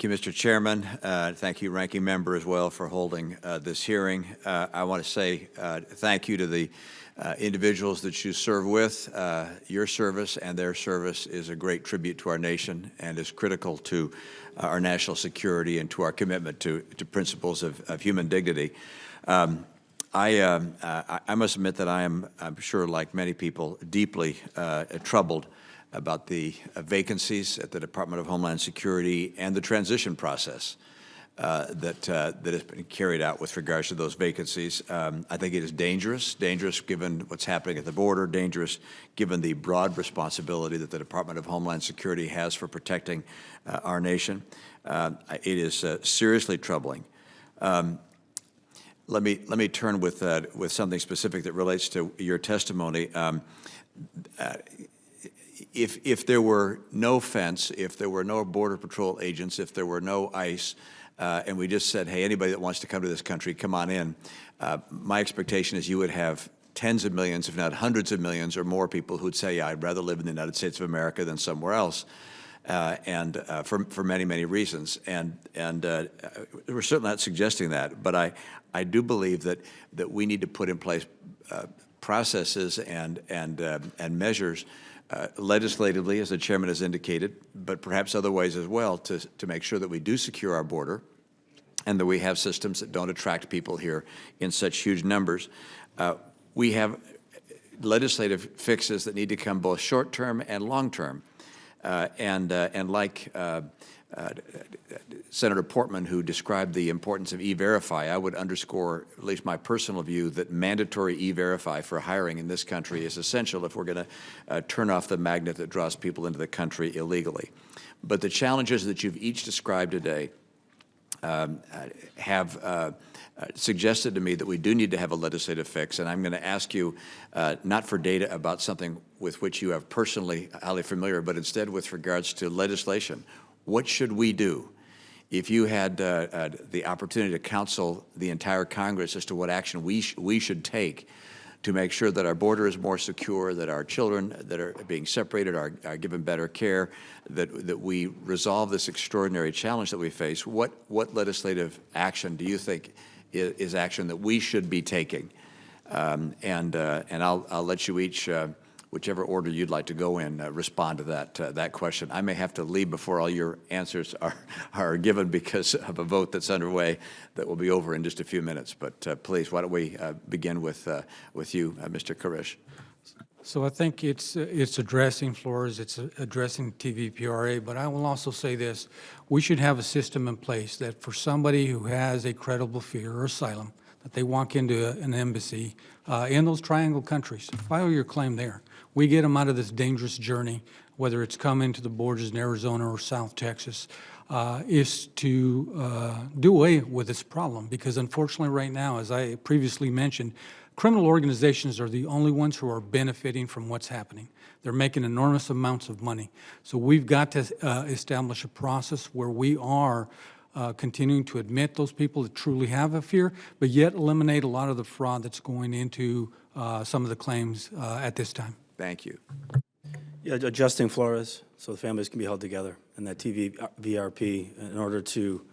Thank you, Mr. Chairman. Thank you, Ranking Member, as well, for holding this hearing. I want to say thank you to the individuals that you serve with. Your service and their service is a great tribute to our nation and is critical to our national security and to our commitment to principles of human dignity. I must admit that I'm sure, like many people, deeply troubled about the vacancies at the Department of Homeland Security and the transition process that has been carried out with regards to those vacancies. I think it is dangerous given what's happening at the border, dangerous given the broad responsibility that the Department of Homeland Security has for protecting our nation. It is seriously troubling. Let me turn with something specific that relates to your testimony. If there were no fence, if there were no Border Patrol agents, if there were no ICE, and we just said, hey, anybody that wants to come to this country, come on in, my expectation is you would have tens of millions, if not hundreds of millions or more people who'd say, yeah, I'd rather live in the United States of America than somewhere else, and for many, many reasons. And we're certainly not suggesting that, but I do believe that we need to put in place processes and measures legislatively, as the chairman has indicated, but perhaps other ways as well, to make sure that we do secure our border and that we have systems that don't attract people here in such huge numbers. We have legislative fixes that need to come both short-term and long-term. And like Senator Portman, who described the importance of E-Verify, I would underscore, at least my personal view, that mandatory E-Verify for hiring in this country is essential if we're going to turn off the magnet that draws people into the country illegally. But the challenges that you've each described today have suggested to me that we do need to have a legislative fix, and I'm going to ask you not for data about something with which you have personally highly familiar, but instead with regards to legislation. What should we do? If you had the opportunity to counsel the entire Congress as to what action we should take to make sure that our border is more secure, that our children that are being separated are given better care, that we resolve this extraordinary challenge that we face, what legislative action do you think is action that we should be taking? And I'll let you each, whichever order you'd like to go in, respond to that question. I may have to leave before all your answers are given because of a vote that's underway that will be over in just a few minutes. But please, why don't we begin with you, Mr. Koresh. So I think it's addressing Flores, it's addressing TVPRA, but I will also say this: we should have a system in place that for somebody who has a credible fear or asylum, that they walk into an embassy in those triangle countries, file your claim there. We get them out of this dangerous journey, whether it's coming to the borders in Arizona or South Texas, is to do away with this problem. Because unfortunately right now, as I previously mentioned, criminal organizations are the only ones who are benefiting from what's happening. They're making enormous amounts of money. So we've got to establish a process where we are continuing to admit those people that truly have a fear, but yet eliminate a lot of the fraud that's going into some of the claims at this time. Thank you. Yeah, adjusting Flores so the families can be held together, and that VRP in order to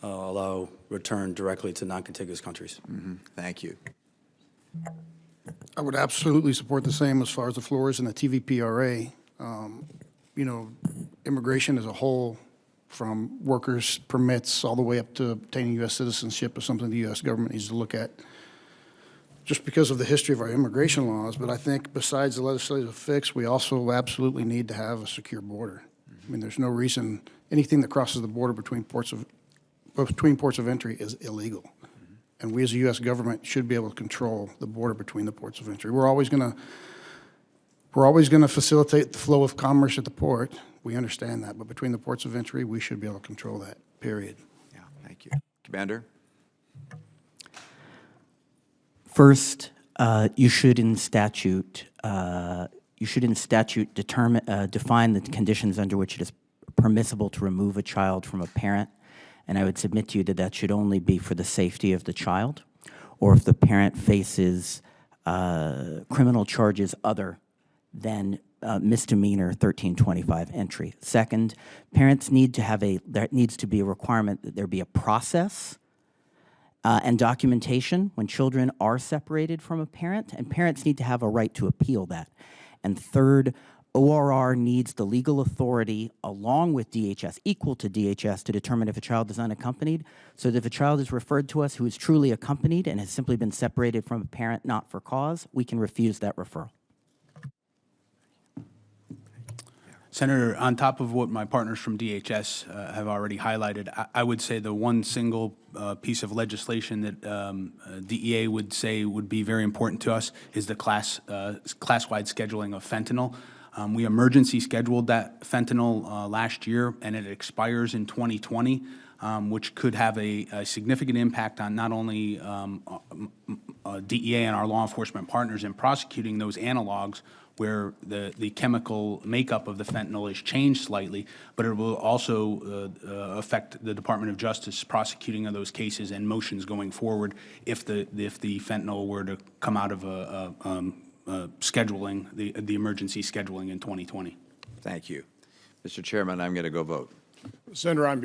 allow return directly to non-contiguous countries. Mm-hmm. Thank you. I would absolutely support the same as far as the Flores and the TVPRA. You know, immigration as a whole, from workers' permits all the way up to obtaining U.S. citizenship, is something the U.S. government needs to look at just because of the history of our immigration laws. But I think besides the legislative fix, we also absolutely need to have a secure border. I mean, there's no reason anything that crosses the border between ports of entry is illegal. And we as a U.S. government should be able to control the border between the ports of entry. We're always going to facilitate the flow of commerce at the port. We understand that, but between the ports of entry, we should be able to control that, period. Yeah, thank you. Commander? First, you should in statute define the conditions under which it is permissible to remove a child from a parent. And I would submit to you that that should only be for the safety of the child, or if the parent faces criminal charges other than misdemeanor 1325 entry. Second, parents need to have there needs to be a requirement that there be a process and documentation when children are separated from a parent, and parents need to have a right to appeal that. And third, ORR needs the legal authority along with DHS, equal to DHS, to determine if a child is unaccompanied, so that if a child is referred to us who is truly accompanied and has simply been separated from a parent not for cause, we can refuse that referral. Senator, on top of what my partners from DHS have already highlighted, I would say the one single piece of legislation that DEA would say would be very important to us is the class-wide scheduling of fentanyl. We emergency scheduled that fentanyl last year, and it expires in 2020, which could have a significant impact on not only DEA and our law enforcement partners in prosecuting those analogs where the chemical makeup of the fentanyl is changed slightly, but it will also affect the Department of Justice prosecuting of those cases and motions going forward if the fentanyl were to come out of scheduling, the emergency scheduling in 2020. Thank you. Mr. Chairman, I'm going to go vote. Senator,